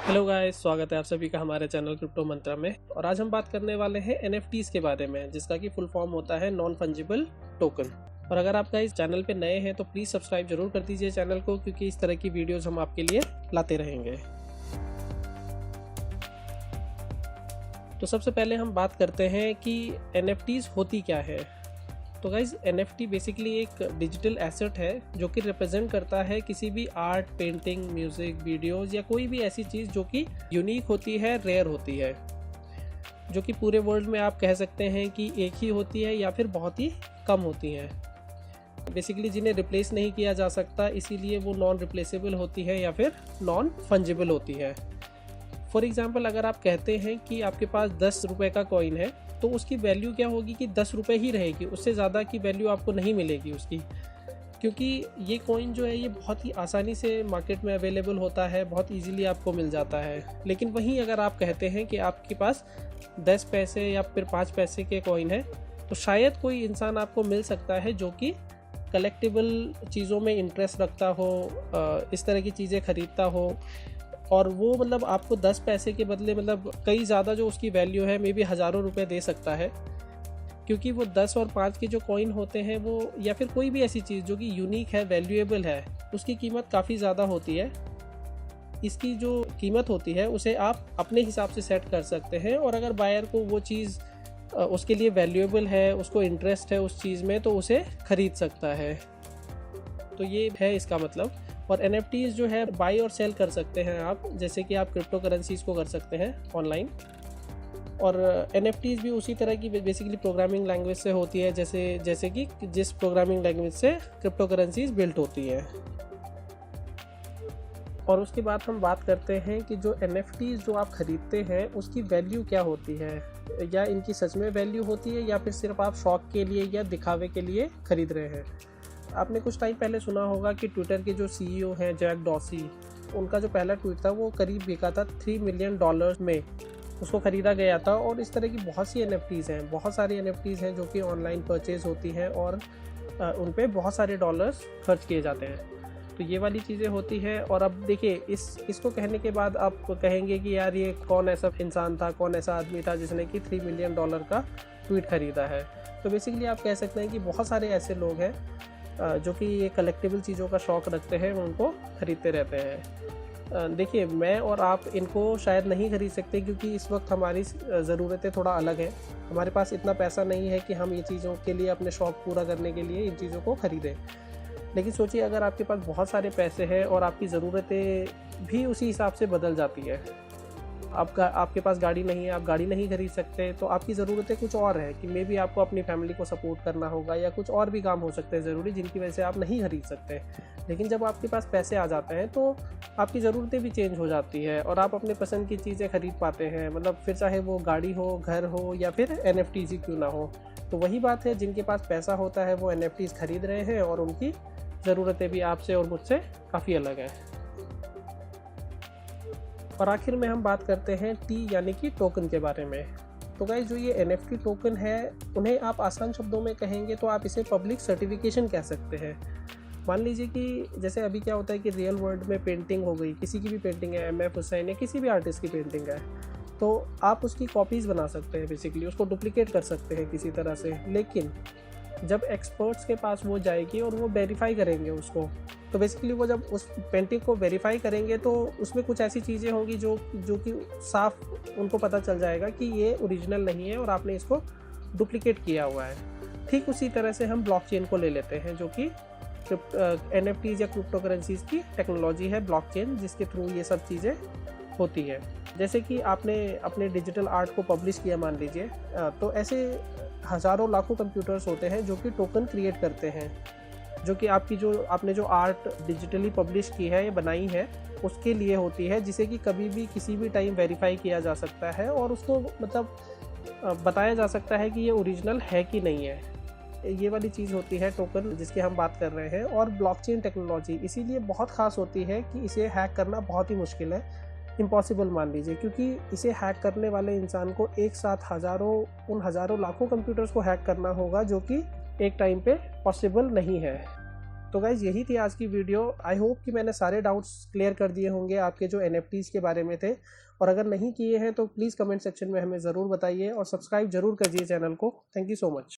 Hello guys, स्वागत है आप सभी का हमारे चैनल क्रिप्टो मंत्रा में। और आज हम बात करने वाले हैं NFTs के बारे में, जिसका कि फुल फॉर्म होता है नॉन फंजिबल टोकन। और अगर आप गाइस चैनल पे नए हैं तो प्लीज़ सब्सक्राइब जरूर कर दीजिए चैनल को, क्योंकि इस तरह की वीडियोस हम आपके लिए लाते रहेंगे। तो सबसे पहले हम बात करते हैं कि NFTs होती क्या है। तो गाइज NFT बेसिकली एक डिजिटल एसेट है जो कि रिप्रेजेंट करता है किसी भी आर्ट, पेंटिंग, म्यूज़िक, वीडियोज़ या कोई भी ऐसी चीज़ जो कि यूनिक होती है, रेयर होती है, जो कि पूरे वर्ल्ड में आप कह सकते हैं कि एक ही होती है या फिर बहुत ही कम होती हैं। बेसिकली जिन्हें रिप्लेस नहीं किया जा सकता, इसीलिए वो नॉन रिप्लेसेबल होती है या फिर नॉन फंजिबल होती है। फॉर एग्ज़ाम्पल, अगर आप कहते हैं कि आपके पास 10 रुपये का कॉइन है तो उसकी वैल्यू क्या होगी कि 10 रुपये ही रहेगी, उससे ज़्यादा की वैल्यू आपको नहीं मिलेगी उसकी, क्योंकि ये कॉइन जो है ये बहुत ही आसानी से मार्केट में अवेलेबल होता है, बहुत इजीली आपको मिल जाता है। लेकिन वहीं अगर आप कहते हैं कि आपके पास 10 पैसे या फिर 5 पैसे के कॉइन है, तो शायद कोई इंसान आपको मिल सकता है जो कि कलेक्टिबल चीज़ों में इंटरेस्ट रखता हो, इस तरह की चीज़ें ख़रीदता हो, और वो मतलब आपको 10 पैसे के बदले मतलब कई ज़्यादा जो उसकी वैल्यू है, मे बी हज़ारों रुपए दे सकता है, क्योंकि वो 10 और 5 के जो कॉइन होते हैं वो, या फिर कोई भी ऐसी चीज़ जो कि यूनिक है, वैल्यूएबल है, उसकी कीमत काफ़ी ज़्यादा होती है। इसकी जो कीमत होती है उसे आप अपने हिसाब से सेट कर सकते हैं, और अगर बायर को वो चीज़ उसके लिए वैल्यूएबल है, उसको इंटरेस्ट है उस चीज़ में, तो उसे ख़रीद सकता है। तो ये है इसका मतलब। और NFTs जो है बाई और सेल कर सकते हैं आप, जैसे कि आप क्रिप्टो करेंसीज़ को कर सकते हैं ऑनलाइन। और NFTs भी उसी तरह की बेसिकली प्रोग्रामिंग लैंग्वेज से होती है, जैसे कि जिस प्रोग्रामिंग लैंग्वेज से क्रिप्टो करेंसीज़ बिल्ट होती है। और उसके बाद हम बात करते हैं कि जो NFTs जो आप ख़रीदते हैं उसकी वैल्यू क्या होती है, या इनकी सच में वैल्यू होती है या फिर सिर्फ आप शौक के लिए या दिखावे के लिए ख़रीद रहे हैं। आपने कुछ टाइम पहले सुना होगा कि ट्विटर के जो CEO हैं जैक डॉर्सी, उनका जो पहला ट्वीट था वो करीब बिका था $3 मिलियन में, उसको ख़रीदा गया था। और इस तरह की बहुत सी NFTs हैं, बहुत सारी NFTs हैं जो कि ऑनलाइन परचेज होती हैं और उन पे बहुत सारे डॉलर्स खर्च किए जाते हैं। तो ये वाली चीज़ें होती हैं। और अब देखिए, इसको कहने के बाद आप कहेंगे कि यार ये कौन ऐसा इंसान था, कौन ऐसा आदमी था जिसने कि $3 मिलियन का ट्वीट ख़रीदा है। तो बेसिकली आप कह सकते हैं कि बहुत सारे ऐसे लोग हैं जो कि ये कलेक्टिबल चीज़ों का शौक़ रखते हैं, उनको ख़रीदते रहते हैं। देखिए, मैं और आप इनको शायद नहीं ख़रीद सकते, क्योंकि इस वक्त हमारी ज़रूरतें थोड़ा अलग हैं। हमारे पास इतना पैसा नहीं है कि हम ये चीज़ों के लिए, अपने शौक़ पूरा करने के लिए इन चीज़ों को ख़रीदें। लेकिन सोचिए, अगर आपके पास बहुत सारे पैसे हैं और आपकी ज़रूरतें भी उसी हिसाब से बदल जाती है, आपके पास गाड़ी नहीं है, आप गाड़ी नहीं खरीद सकते, तो आपकी ज़रूरतें कुछ और हैं कि मे बी आपको अपनी फैमिली को सपोर्ट करना होगा, या कुछ और भी काम हो सकते हैं ज़रूरी, जिनकी वजह से आप नहीं खरीद सकते। लेकिन जब आपके पास पैसे आ जाते हैं तो आपकी ज़रूरतें भी चेंज हो जाती है और आप अपने पसंद की चीज़ें ख़रीद पाते हैं। मतलब फिर चाहे वो गाड़ी हो, घर हो, या फिर NFTs ही क्यों ना हो। तो वही बात है, जिनके पास पैसा होता है वो NFTs खरीद रहे हैं, और उनकी ज़रूरतें भी आपसे और मुझसे काफ़ी अलग हैं। और आखिर में हम बात करते हैं T यानी कि टोकन के बारे में। तो गाइस, जो ये NFT टोकन है, उन्हें आप आसान शब्दों में कहेंगे तो आप इसे पब्लिक सर्टिफिकेशन कह सकते हैं। मान लीजिए कि जैसे अभी क्या होता है कि रियल वर्ल्ड में पेंटिंग हो गई, किसी की भी पेंटिंग है, MF हुसैन या किसी भी आर्टिस्ट की पेंटिंग है, तो आप उसकी कॉपीज़ बना सकते हैं, बेसिकली उसको डुप्लिकेट कर सकते हैं किसी तरह से। लेकिन जब एक्सपर्ट्स के पास वो जाएगी और वो वेरीफाई करेंगे उसको, तो बेसिकली वो जब उस पेंटिंग को वेरीफाई करेंगे तो उसमें कुछ ऐसी चीज़ें होंगी जो कि साफ उनको पता चल जाएगा कि ये ओरिजिनल नहीं है और आपने इसको डुप्लिकेट किया हुआ है। ठीक उसी तरह से हम ब्लॉकचेन को ले लेते हैं, जो कि NFTs या क्रिप्टो करेंसीज़ की टेक्नोलॉजी है, ब्लॉकचेन, जिसके थ्रू ये सब चीज़ें होती है। जैसे कि आपने अपने डिजिटल आर्ट को पब्लिश किया, मान लीजिए, तो ऐसे हज़ारों लाखों कंप्यूटर्स होते हैं जो कि टोकन क्रिएट करते हैं, जो कि आपने जो आर्ट डिजिटली पब्लिश की है या बनाई है उसके लिए होती है, जिसे कि कभी भी किसी भी टाइम वेरीफाई किया जा सकता है और उसको मतलब बताया जा सकता है कि ये ओरिजिनल है कि नहीं है। ये वाली चीज़ होती है टोकन, जिसकी हम बात कर रहे हैं। और ब्लॉकचेन टेक्नोलॉजी इसीलिए बहुत ख़ास होती है कि इसे हैक करना बहुत ही मुश्किल है, इम्पॉसिबल मान लीजिए, क्योंकि इसे हैक करने वाले इंसान को एक साथ हज़ारों लाखों कंप्यूटर्स को हैक करना होगा, जो कि एक टाइम पे पॉसिबल नहीं है। तो गाइज़ यही थी आज की वीडियो। आई होप कि मैंने सारे डाउट्स क्लियर कर दिए होंगे आपके जो NFTs के बारे में थे, और अगर नहीं किए हैं तो प्लीज़ कमेंट सेक्शन में हमें ज़रूर बताइए और सब्सक्राइब ज़रूर करिए चैनल को। Thank you so much.